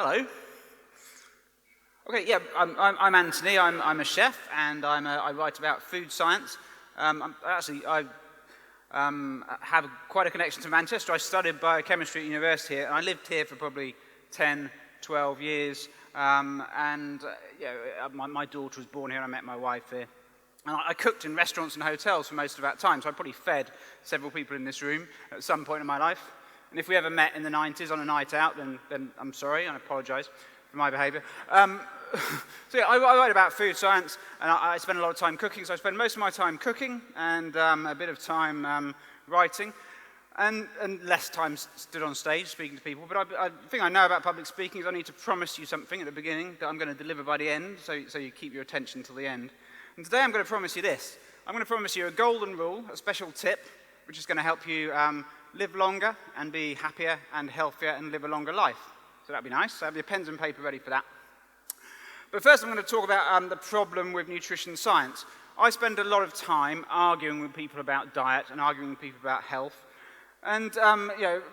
Hello. Okay, yeah, I'm Anthony. I'm a chef, and I write about food science. I have quite a connection to Manchester. I studied biochemistry at university here, and I lived here for probably 10, 12 years. My daughter was born here, and I met my wife here. And I cooked in restaurants and hotels for most of that time, so I probably fed several people in this room at some point in my life. And if we ever met in the 90s on a night out, then I'm sorry, and I apologise for my behaviour. I write about food science, and I spend a lot of time cooking, so I spend most of my time cooking and a bit of time writing, and less time stood on stage speaking to people. But the thing I know about public speaking is I need to promise you something at the beginning that I'm going to deliver by the end, so you keep your attention till the end. And today I'm going to promise you this. I'm going to promise you a golden rule, a special tip, which is going to help you live longer and be happier and healthier and live a longer life. So that'd be nice. So have your pens and paper ready for that. But first I'm going to talk about the problem with nutrition science. I spend a lot of time arguing with people about diet and arguing with people about health. And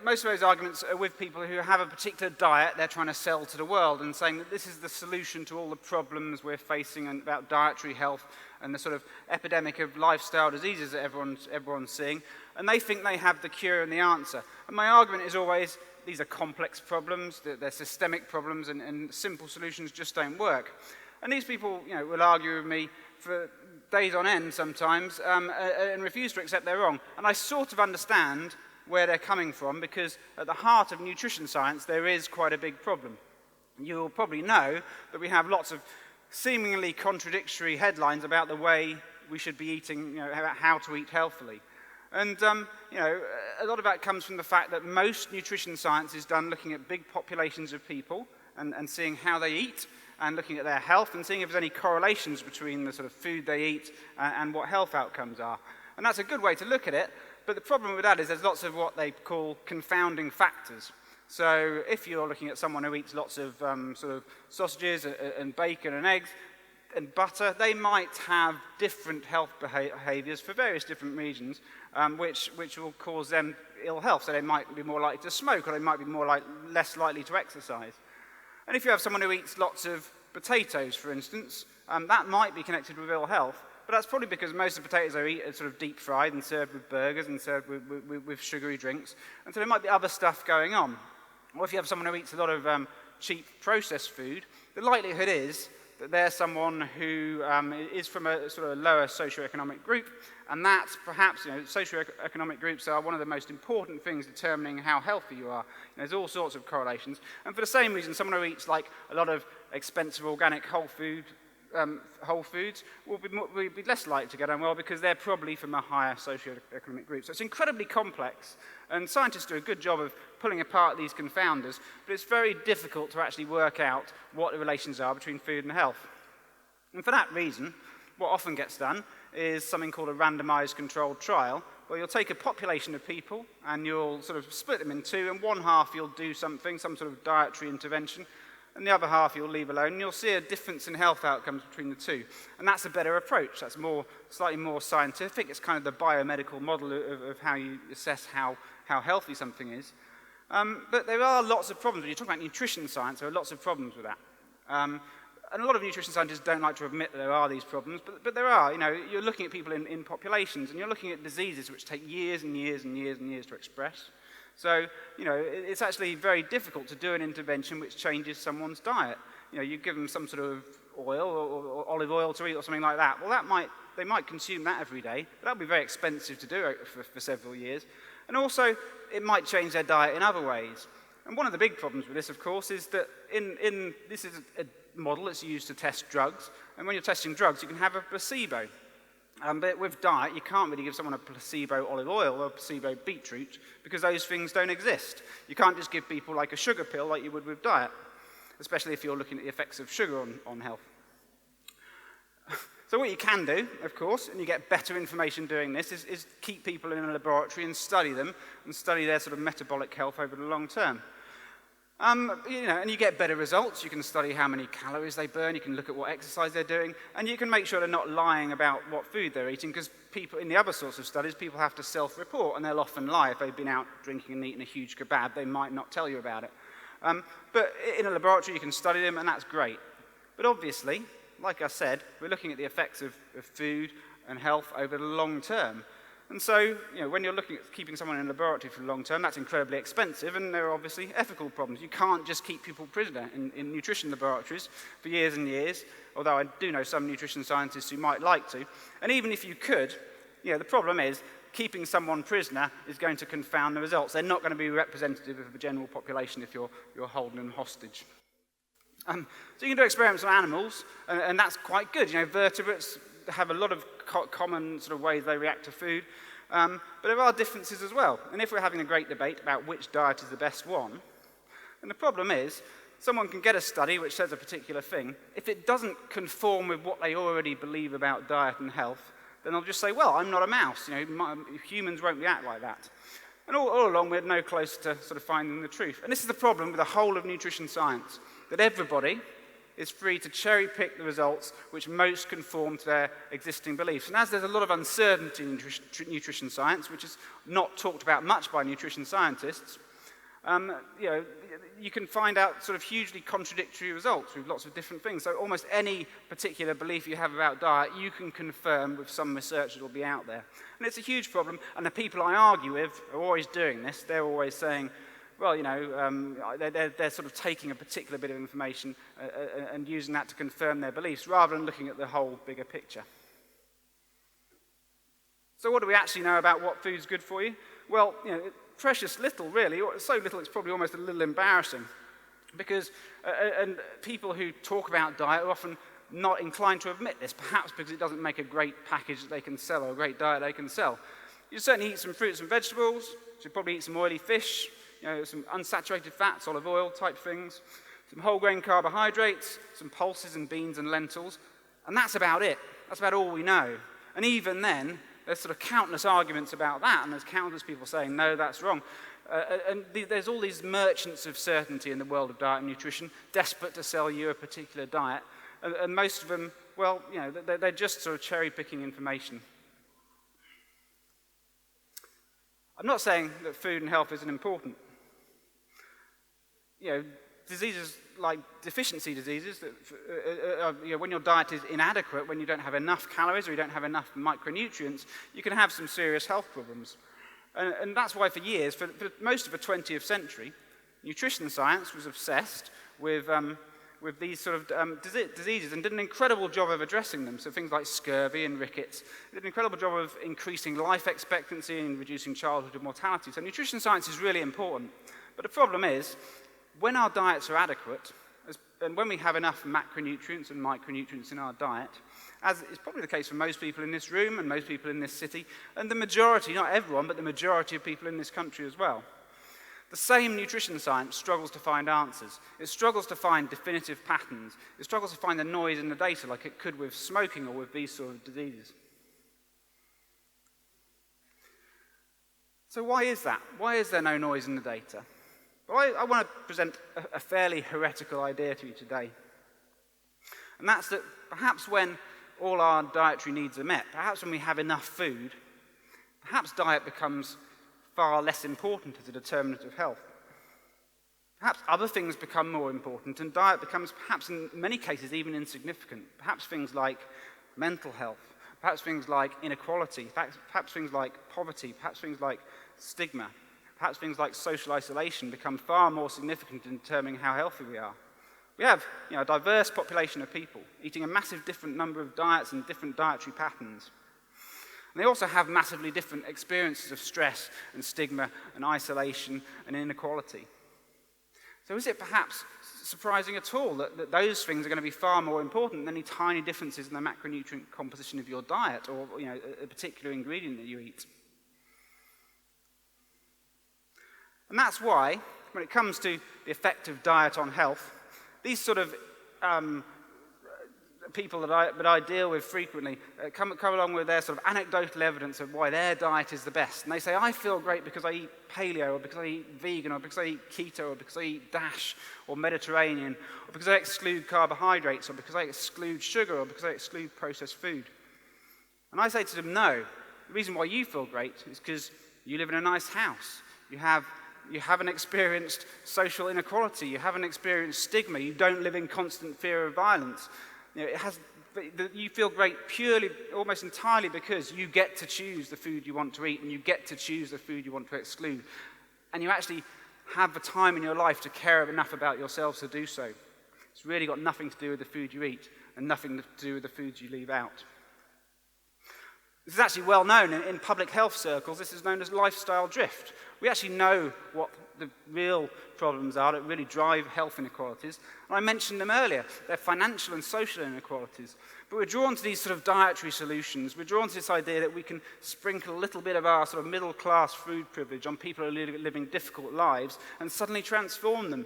most of those arguments are with people who have a particular diet they're trying to sell to the world and saying that this is the solution to all the problems we're facing about dietary health and the sort of epidemic of lifestyle diseases that everyone's seeing. And they think they have the cure and the answer. And my argument is always, these are complex problems, they're systemic problems, and simple solutions just don't work. And these people will argue with me for days on end sometimes and refuse to accept they're wrong. And I sort of understand where they're coming from, because at the heart of nutrition science there is quite a big problem. You'll probably know that we have lots of seemingly contradictory headlines about the way we should be eating, about how to eat healthily. And a lot of that comes from the fact that most nutrition science is done looking at big populations of people and seeing how they eat and looking at their health and seeing if there's any correlations between the sort of food they eat and what health outcomes are. And that's a good way to look at it. But the problem with that is there's lots of what they call confounding factors. So if you're looking at someone who eats lots of sort of sausages and bacon and eggs and butter, they might have different health behaviours for various different reasons, which will cause them ill health. So they might be more likely to smoke, or they might be less likely to exercise. And if you have someone who eats lots of potatoes, for instance, that might be connected with ill health. But that's probably because most of the potatoes they eat are sort of deep fried and served with burgers and served with sugary drinks. And so there might be other stuff going on. Or if you have someone who eats a lot of cheap processed food, the likelihood is that they're someone who is from a sort of lower socioeconomic group, and that perhaps, socioeconomic groups are one of the most important things determining how healthy you are. There's all sorts of correlations. And for the same reason, someone who eats like a lot of expensive organic whole foods will be less likely to get on well because they're probably from a higher socioeconomic group. So it's incredibly complex, and scientists do a good job of pulling apart these confounders, but it's very difficult to actually work out what the relations are between food and health. And for that reason, what often gets done is something called a randomized controlled trial, where you'll take a population of people and you'll sort of split them in two, and one half you'll do something, some sort of dietary intervention, and the other half you'll leave alone, and you'll see a difference in health outcomes between the two. And that's a better approach. That's slightly more scientific. It's kind of the biomedical model of how you assess how healthy something is. But there are lots of problems. When you talk about nutrition science, there are lots of problems with that. And a lot of nutrition scientists don't like to admit that there are these problems, but there are. You're looking at people in populations, and you're looking at diseases which take years and years and years and years to express. So, it's actually very difficult to do an intervention which changes someone's diet. You give them some sort of oil or olive oil to eat or something like that. Well, they might consume that every day, but that would be very expensive to do for several years. And also, it might change their diet in other ways. And one of the big problems with this, of course, is that this is a model that's used to test drugs. And when you're testing drugs, you can have a placebo. But with diet, you can't really give someone a placebo olive oil or a placebo beetroot because those things don't exist. You can't just give people like a sugar pill like you would with diet, especially if you're looking at the effects of sugar on health. So what you can do, of course, and you get better information doing this, is keep people in a laboratory and study them and study their sort of metabolic health over the long term. And you get better results. You can study how many calories they burn, you can look at what exercise they're doing, and you can make sure they're not lying about what food they're eating, because people, in the other sorts of studies, people have to self-report, and they'll often lie. If they've been out drinking and eating a huge kebab, they might not tell you about it. But in a laboratory, you can study them, and that's great. But obviously, like I said, we're looking at the effects of food and health over the long term. And so, when you're looking at keeping someone in a laboratory for the long term, that's incredibly expensive, and there are obviously ethical problems. You can't just keep people prisoner in nutrition laboratories for years and years, although I do know some nutrition scientists who might like to. And even if you could, the problem is keeping someone prisoner is going to confound the results. They're not going to be representative of the general population if you're holding them hostage. So you can do experiments on animals, and that's quite good. Vertebrates have a lot of common sort of ways they react to food, but there are differences as well. And if we're having a great debate about which diet is the best one, then the problem is someone can get a study which says a particular thing. If it doesn't conform with what they already believe about diet and health, then they'll just say, well, I'm not a mouse. Humans won't react like that. And all along, we're no closer to sort of finding the truth. And this is the problem with the whole of nutrition science, that everybody is free to cherry-pick the results which most conform to their existing beliefs. And as there's a lot of uncertainty in nutrition science, which is not talked about much by nutrition scientists, you can find out sort of hugely contradictory results with lots of different things. So almost any particular belief you have about diet, you can confirm with some research that will be out there. And it's a huge problem, and the people I argue with are always doing this. They're always saying, well, they're sort of taking a particular bit of information and using that to confirm their beliefs, rather than looking at the whole bigger picture. So what do we actually know about what food's good for you? Well, precious little, really. So little it's probably almost a little embarrassing. Because and people who talk about diet are often not inclined to admit this, perhaps because it doesn't make a great package that they can sell or a great diet they can sell. You certainly eat some fruits and vegetables. You should probably eat some oily fish, some unsaturated fats, olive oil type things, some whole grain carbohydrates, some pulses and beans and lentils, and that's about it. That's about all we know. And even then, there's sort of countless arguments about that, and there's countless people saying, no, that's wrong. There's all these merchants of certainty in the world of diet and nutrition, desperate to sell you a particular diet, and most of them, well, they're just sort of cherry-picking information. I'm not saying that food and health isn't important. Diseases like deficiency diseases, that, when your diet is inadequate, when you don't have enough calories or you don't have enough micronutrients, you can have some serious health problems. And that's why for years, for most of the 20th century, nutrition science was obsessed with these sort of diseases and did an incredible job of addressing them. So things like scurvy and rickets, did an incredible job of increasing life expectancy and reducing childhood mortality. So nutrition science is really important. But the problem is, when our diets are adequate, and when we have enough macronutrients and micronutrients in our diet, as is probably the case for most people in this room and most people in this city, and the majority, not everyone, but the majority of people in this country as well, the same nutrition science struggles to find answers. It struggles to find definitive patterns. It struggles to find the noise in the data like it could with smoking or with these sort of diseases. So why is that? Why is there no noise in the data? Well, I want to present a fairly heretical idea to you today. And that's that perhaps when all our dietary needs are met, perhaps when we have enough food, perhaps diet becomes far less important as a determinant of health. Perhaps other things become more important, and diet becomes perhaps in many cases even insignificant. Perhaps things like mental health, perhaps things like inequality, perhaps things like poverty, perhaps things like stigma. Perhaps things like social isolation become far more significant in determining how healthy we are. We have a diverse population of people eating a massive different number of diets and different dietary patterns. And they also have massively different experiences of stress and stigma and isolation and inequality. So is it perhaps surprising at all that those things are going to be far more important than any tiny differences in the macronutrient composition of your diet or a particular ingredient that you eat? And that's why, when it comes to the effect of diet on health, these sort of people that I deal with frequently come along with their sort of anecdotal evidence of why their diet is the best. And they say, I feel great because I eat paleo, or because I eat vegan, or because I eat keto, or because I eat DASH, or Mediterranean, or because I exclude carbohydrates, or because I exclude sugar, or because I exclude processed food. And I say to them, no, the reason why you feel great is because you live in a nice house. You have you haven't experienced social inequality, you haven't experienced stigma, you don't live in constant fear of violence. You feel great purely, almost entirely because you get to choose the food you want to eat and you get to choose the food you want to exclude. And you actually have the time in your life to care enough about yourselves to do so. It's really got nothing to do with the food you eat and nothing to do with the foods you leave out. This is actually well known in public health circles. This is known as lifestyle drift. We actually know what the real problems are that really drive health inequalities. And I mentioned them earlier. They're financial and social inequalities. But we're drawn to these sort of dietary solutions. We're drawn to this idea that we can sprinkle a little bit of our sort of middle-class food privilege on people who are living difficult lives and suddenly transform them.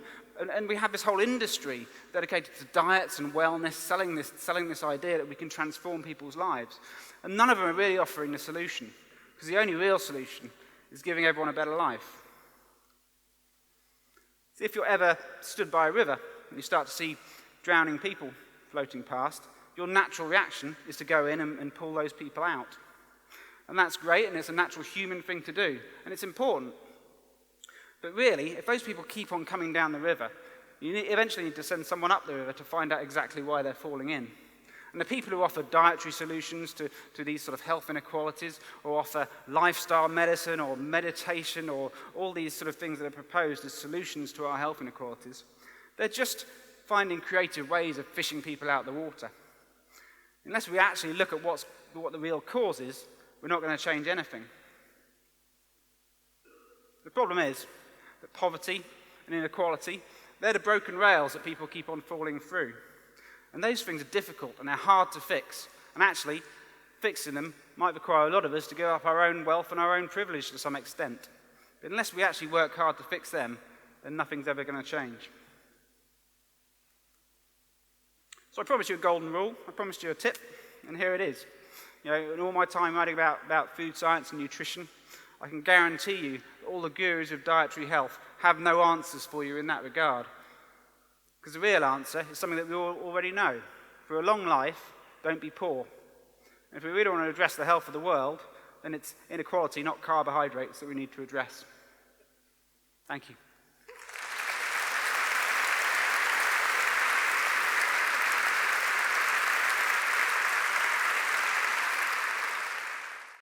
And we have this whole industry dedicated to diets and wellness, selling this idea that we can transform people's lives. And none of them are really offering the solution, because the only real solution is giving everyone a better life. So if you're ever stood by a river and you start to see drowning people floating past, your natural reaction is to go in and pull those people out. And that's great, and it's a natural human thing to do, and it's important. But really, if those people keep on coming down the river, you eventually need to send someone up the river to find out exactly why they're falling in. And the people who offer dietary solutions to these sort of health inequalities, or offer lifestyle medicine or meditation or all these sort of things that are proposed as solutions to our health inequalities, they're just finding creative ways of fishing people out of the water. Unless we actually look at what the real cause is, we're not going to change anything. The problem is that poverty and inequality, they're the broken rails that people keep on falling through. And those things are difficult and they're hard to fix. And actually, fixing them might require a lot of us to give up our own wealth and our own privilege to some extent. But unless we actually work hard to fix them, then nothing's ever going to change. So I promised you a golden rule, I promised you a tip, and here it is. In all my time writing about food science and nutrition, I can guarantee you that all the gurus of dietary health have no answers for you in that regard. Because the real answer is something that we all already know. For a long life, don't be poor. And if we really want to address the health of the world, then it's inequality, not carbohydrates, that we need to address. Thank you.